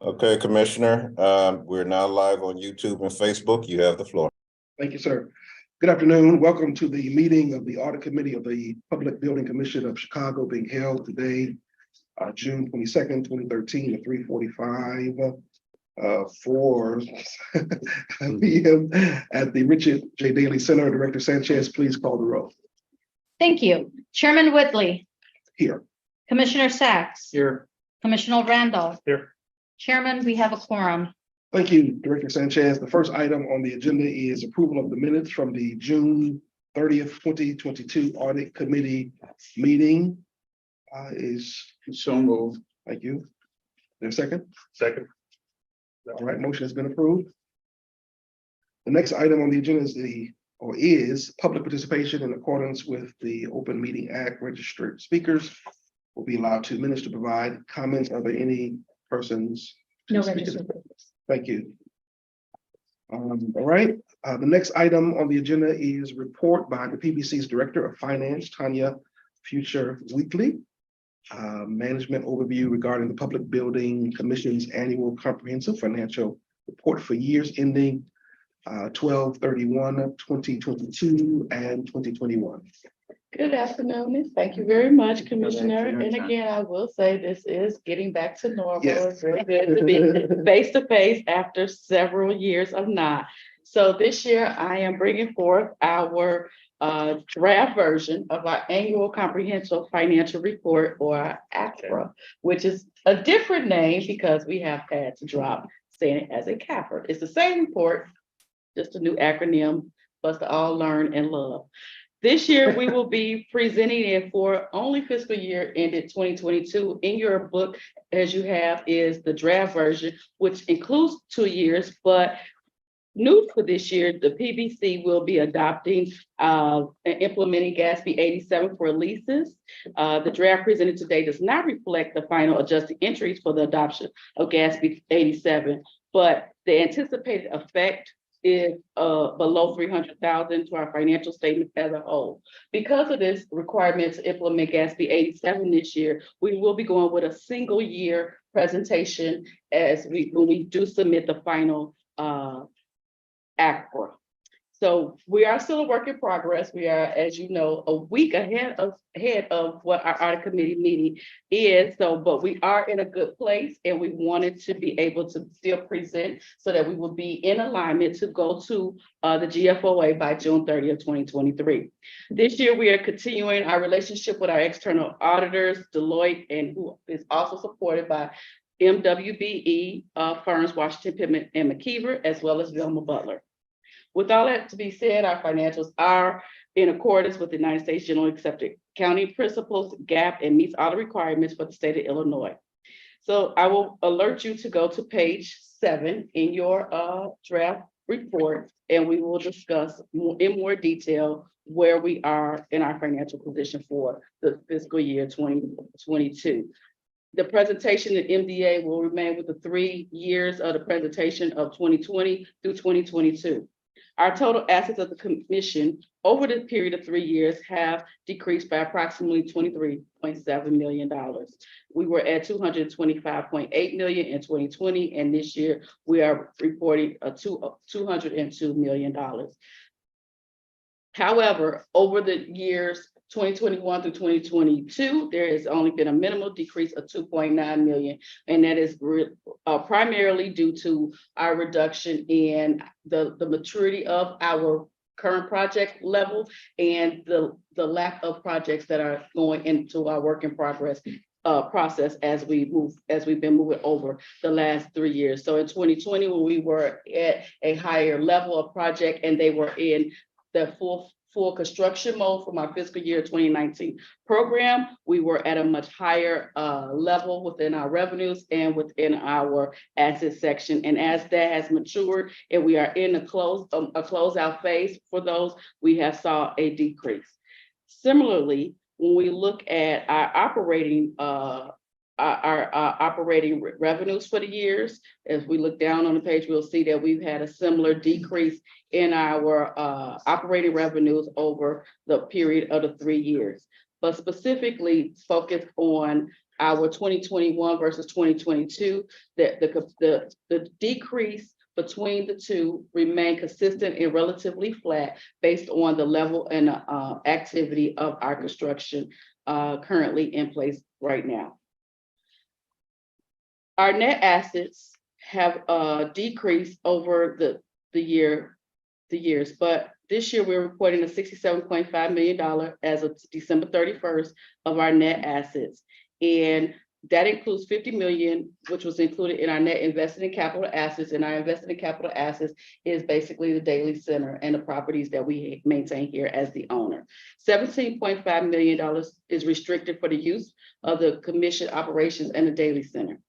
Okay, Commissioner, we're now live on YouTube and Facebook. You have the floor. Thank you, sir. Good afternoon. Welcome to the meeting of the Audit Committee of the Public Building Commission of Chicago being held today, June 22nd, 2013 at 3:45 4 p.m. at the Richard J. Daley Center. Director Sanchez, please call the roll. Thank you. Chairman Whitley. Here. Commissioner Sachs. Here. Commissioner Randolph. Here. Chairman, we have a quorum. Thank you, Director Sanchez. The first item on the agenda is approval of the minutes from the June 30th, 2022 Audit Committee meeting. Is so moved. Thank you. There's a second? Second. All right, motion has been approved. The next item on the agenda is public participation in accordance with the Open Meeting Act. Registered speakers will be allowed 2 minutes to provide comments. Are there any persons? No registered. Thank you. All right, the next item on the agenda is report by the PBC's Director of Finance, Tanya Future Weekly. Management overview regarding the Public Building Commission's annual comprehensive financial report for years ending 12/31/2022 and 2021. Good afternoon, and thank you very much, Commissioner. And again, I will say this is getting back to normal. Yes. It's very good to be face to face after several years of not. So this year I am bringing forth our draft version of our annual comprehensive financial report, or ACRA, which is a different name because we have had to drop saying it as a CAFR. It's the same report, just a new acronym for us to all learn and love. This year, we will be presenting it for only fiscal year ended 2022. In your book, as you have, is the draft version, which includes 2 years, but new for this year, the PBC will be adopting and implementing GASB 87 for leases. The draft presented today does not reflect the final adjusted entries for the adoption of GASB 87, but the anticipated effect is below 300,000 to our financial statements as a whole. Because of this requirement to implement GASB 87 this year, we will be going with a single year presentation when we do submit the final ACRA. So we are still a work in progress. We are, as you know, a week ahead of what our audit committee meeting is. So, but we are in a good place, and we wanted to be able to still present so that we will be in alignment to go to the GFOA by June 30th, 2023. This year, we are continuing our relationship with our external auditors, Deloitte, and who is also supported by MWBE firms, Washington, Pittman, and McKeever, as well as Vilma Butler. With all that to be said, our financials are in accordance with the United States General Accepted Accounting Principles, GAAP, and meets all the requirements for the state of Illinois. So I will alert you to go to page 7 in your draft report, and we will discuss in more detail where we are in our financial position for the fiscal year 2022. The presentation at MDA will remain with the 3 years of the presentation of 2020 through 2022. Our total assets of the commission over the period of 3 years have decreased by approximately $23.7 million. We were at $225.8 million in 2020, and this year we are reporting $202 million. However, over the years 2021 through 2022, there has only been a minimal decrease of 2.9 million, and that is primarily due to our reduction in the maturity of our current project level and the lack of projects that are going into our work in progress process as we've been moving over the last 3 years. So in 2020, when we were at a higher level of project and they were in the full construction mode for my fiscal year 2019 program, we were at a much higher level within our revenues and within our asset section. And as that has matured and we are in a closeout phase for those, we have saw a decrease. Similarly, when we look at our operating revenues for the years, as we look down on the page, we'll see that we've had a similar decrease in our operating revenues over the period of the 3 years. but specifically focused on our 2021 versus 2022, that the decrease between the two remain consistent and relatively flat based on the level and activity of our construction currently in place right now. Our net assets have decreased over the years, but this year we're reporting a $67.5 million as of December 31st of our net assets. And that includes 50 million, which was included in our net invested in capital assets. And our invested in capital assets is basically the Daily Center and the properties that we maintain here as the owner. $17.5 million is restricted for the use of the commission operations and the Daily Center.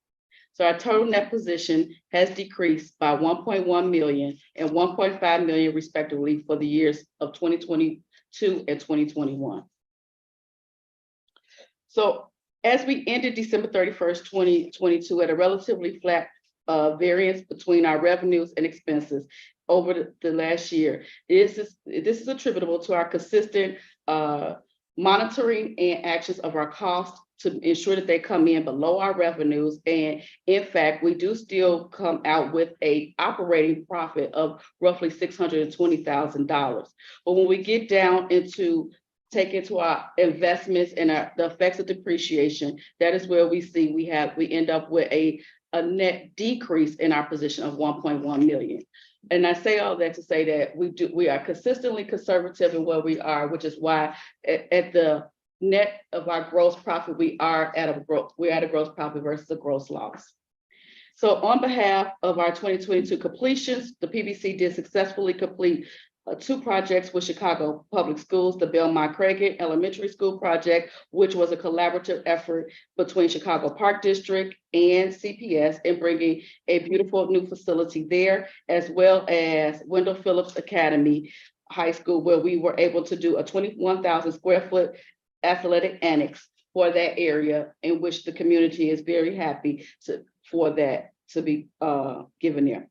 So our total net position has decreased by 1.1 million and 1.5 million respectively for the years of 2022 and 2021. So as we ended December 31st, 2022 at a relatively flat variance between our revenues and expenses over the last year, this is attributable to our consistent monitoring and actions of our costs to ensure that they come in below our revenues. And in fact, we do still come out with a operating profit of roughly $620,000. But when we get down into take into our investments and the effects of depreciation, that is where we see we end up with a net decrease in our position of 1.1 million. And I say all that to say that we are consistently conservative in where we are, which is why at the net of our gross profit, we are at a gross profit versus a gross loss. So on behalf of our 2022 completions, the PBC did successfully complete 2 projects with Chicago Public Schools, the Belmont Craig Elementary School project, which was a collaborative effort between Chicago Park District and CPS in bringing a beautiful new facility there, as well as Wendell Phillips Academy High School, where we were able to do a 21,000 square foot athletic annex for that area, in which the community is very happy for that to be given there.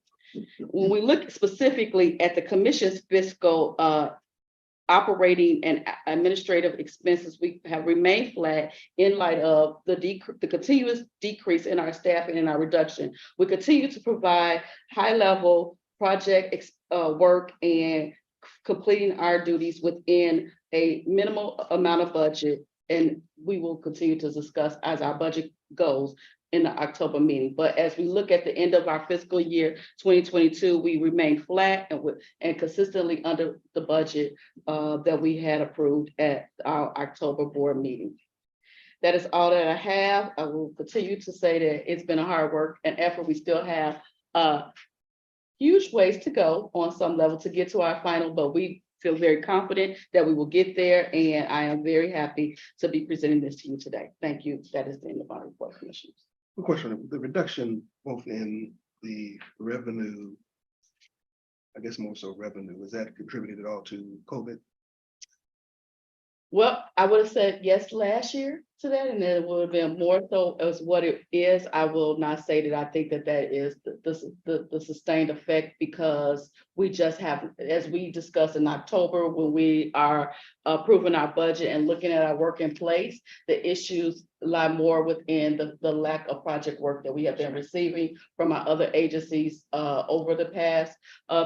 When we look specifically at the commission's fiscal operating and administrative expenses, we have remained flat in light of the continuous decrease in our staffing and our reduction. We continue to provide high-level project work and completing our duties within a minimal amount of budget, and we will continue to discuss as our budget goes in the October meeting. But as we look at the end of our fiscal year 2022, we remain flat and consistently under the budget that we had approved at our October board meeting. That is all that I have. I will continue to say that it's been a hard work and effort. We still have huge ways to go on some level to get to our final, but we feel very confident that we will get there, and I am very happy to be presenting this to you today. Thank you. That is the end of our report, Commissioners. Quick question, the reduction both in the revenue, I guess more so revenue, was that contributed at all to COVID? Well, I would have said yes last year to that, and then it would have been more so as what it is. I will not say that I think that is the sustained effect, because we just have, as we discussed in October, when we are approving our budget and looking at our work in place, the issues lie more within the lack of project work that we have been receiving from our other agencies over the past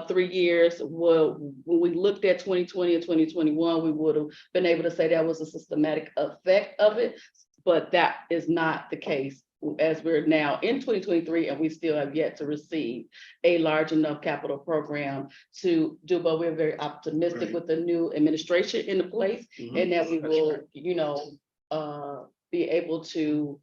3 years. When we looked at 2020 and 2021, we would have been able to say that was a systematic effect of it, but that is not the case as we're now in 2023, and we still have yet to receive a large enough capital program to do, but we're very optimistic with the new administration in the place, and that we will, be able to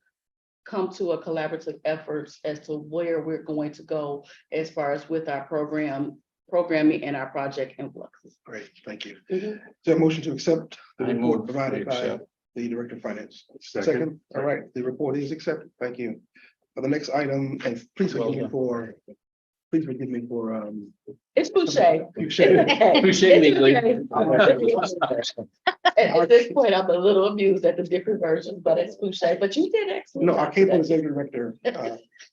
come to a collaborative efforts as to where we're going to go as far as with our programming and our project influxes. Great, thank you. Mhm. Is there a motion to accept the I report move provided we by accept. the Director of Finance? Second. All right, the report is accepted. Thank you. For the next item, and please forgive me for, It's Boucher. Boucher legally. At this point, I'm a little amused at the different versions, but it's Boucher, but you did excellent. No, our job cable today. executive director,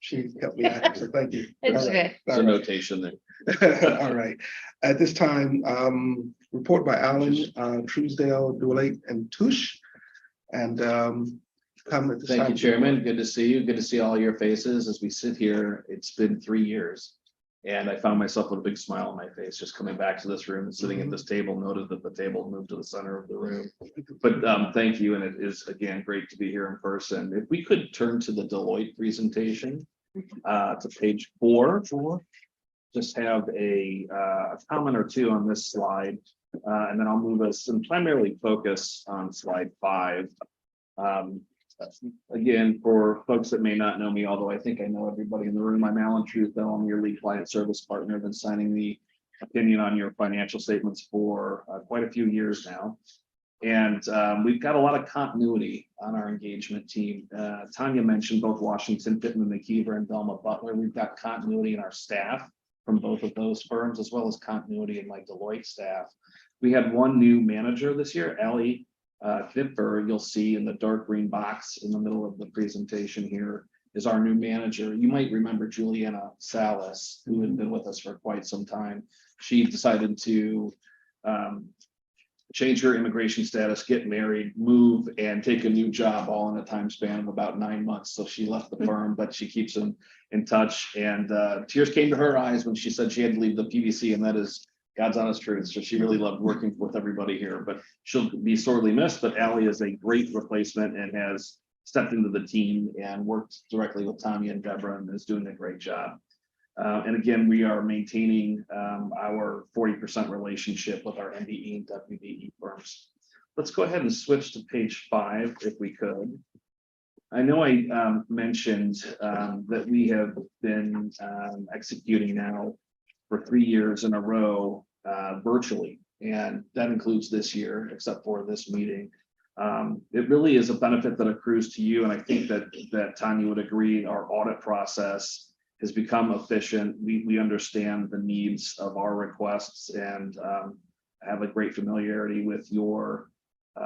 she helped me out, so thank you. It's All right. okay. There's a notation there. All right, at this time, report by Allen, Truesdale, Dualake, and Tush. And comment this Thank you, time. Chairman. Good to see you. Good to see all your faces as we sit here. It's been 3 years. And I found myself with a big smile on my face, just coming back to this room and sitting at this table, noted that the table moved to the center of the room. But thank you, and it is again great to be here in person. If we could turn to the Deloitte presentation to page 4. Just have a comment or two on this slide, and then I'll move us and primarily focus on slide 5. Again, for folks that may not know me, although I think I know everybody in the room, I'm Alan Trutho. I'm your lead client service partner. I've been signing the opinion on your financial statements for quite a few years now. And we've got a lot of continuity on our engagement team. Tanya mentioned both Washington, Pittman, McKeever, and Velma Butler. We've got continuity in our staff from both of those firms, as well as continuity in my Deloitte staff. We had one new manager this year, Allie Knipfer. You'll see in the dark green box in the middle of the presentation here is our new manager. You might remember Juliana Salas, who had been with us for quite some time. She decided to change her immigration status, get married, move, and take a new job all in a time span of about 9 months. So she left the firm, but she keeps in touch. And tears came to her eyes when she said she had to leave the PVC, and that is God's honest truth. So she really loved working with everybody here, but she'll be sorely missed. But Allie is a great replacement and has stepped into the team and worked directly with Tanya and Deborah and is doing a great job. And again, we are maintaining our 40% relationship with our MBE and WBE firms. Let's go ahead and switch to page 5 if we could. I know I mentioned that we have been executing now for 3 years in a row virtually, and that includes this year, except for this meeting. It really is a benefit that accrues to you, and I think that Tanya would agree. Our audit process has become efficient. We understand the needs of our requests and have a great familiarity with your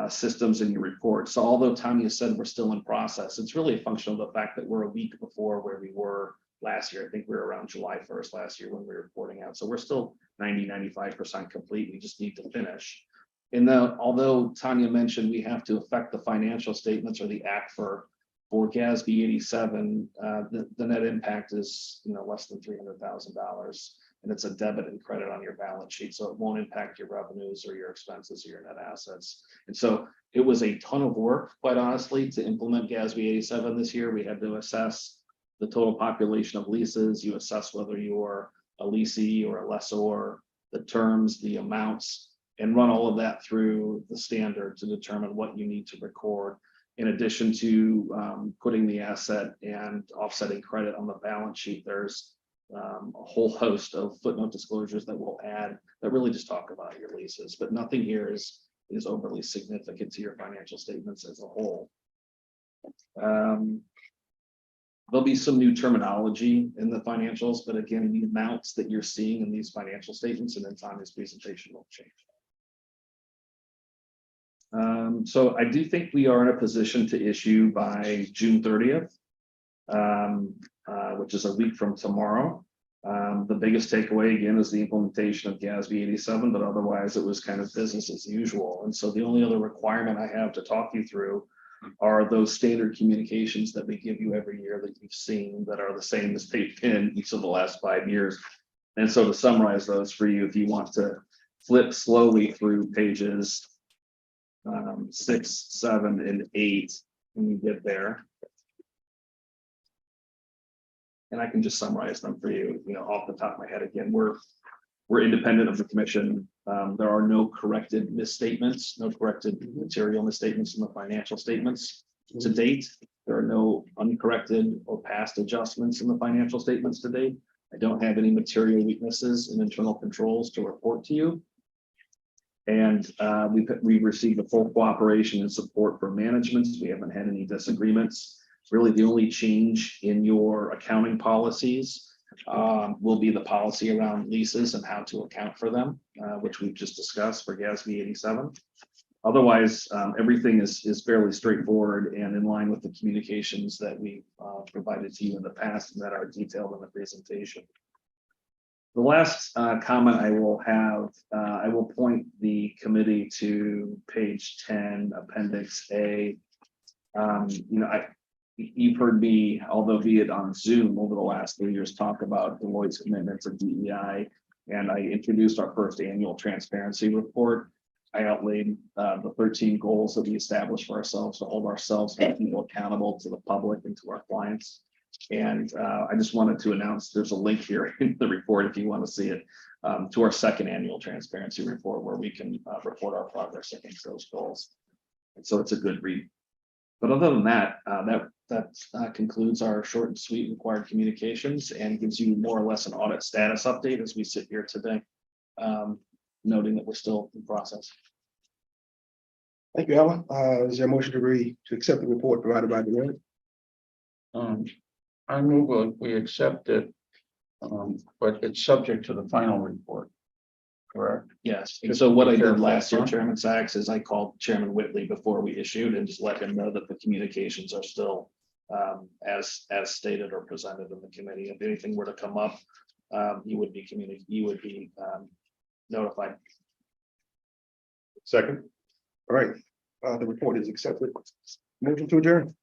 systems and your reports. So although Tanya said we're still in process, it's really a function of the fact that we're a week before where we were last year. I think we were around July 1st last year when we were reporting out. So we're still 90-95% complete. We just need to finish. And although Tanya mentioned we have to affect the financial statements or the act for GASB 87, the net impact is less than $300,000, and it's a debit and credit on your balance sheet, so it won't impact your revenues or your expenses or your net assets. And so it was a ton of work, quite honestly, to implement GASB 87 this year. We had to assess the total population of leases. You assess whether you're a leasee or a lessor, the terms, the amounts, and run all of that through the standard to determine what you need to record. In addition to putting the asset and offsetting credit on the balance sheet, there's a whole host of footnote disclosures that we'll add that really just talk about your leases, but nothing here is overly significant to your financial statements as a whole. There'll be some new terminology in the financials, but again, the amounts that you're seeing in these financial statements and in Tanya's presentation will change. So I do think we are in a position to issue by June 30th, which is a week from tomorrow. The biggest takeaway again is the implementation of GASB 87, but otherwise it was kind of business as usual. And so the only other requirement I have to talk you through are those standard communications that we give you every year that you've seen that are the same as they've been each of the last 5 years. And so to summarize those for you, if you want to flip slowly through pages 6, 7, and 8 when you get there. And I can just summarize them for you, off the top of my head. Again, we're independent of the commission. There are no corrected misstatements, no corrected material misstatements in the financial statements to date. There are no uncorrected or past adjustments in the financial statements to date. I don't have any material weaknesses in internal controls to report to you. And we received the full cooperation and support from management. We haven't had any disagreements. Really, the only change in your accounting policies will be the policy around leases and how to account for them, which we've just discussed for GASB 87. Otherwise, everything is fairly straightforward and in line with the communications that we've provided to you in the past and that are detailed in the presentation. The last comment I will have, I will point the committee to page 10, Appendix A, You've heard me, although be it on Zoom over the last 3 years, talk about Deloitte's commitment to DEI. And I introduced our first annual transparency report. I outlaid the 13 goals that we established for ourselves to hold ourselves and people accountable to the public and to our clients. And I just wanted to announce there's a link here in the report if you want to see it, to our second annual transparency report where we can report our progress against those goals. And so it's a good read. But other than that, that concludes our short and sweet required communications and gives you more or less an audit status update as we sit here today, noting that we're still in process. Thank you, Alan. Is there a motion to agree to accept the report provided by Deloitte? I move we accept it, but it's subject to the final report. Correct. Yes, and so what I did Chairman last year, Sacks, huh? Chairman Sachs, is I called Chairman Whitley before we issued and just let him know that the communications are still as stated or presented in the committee. If anything were to come up, you would be notified. Second. All right, the report is accepted. Motion to adjourn.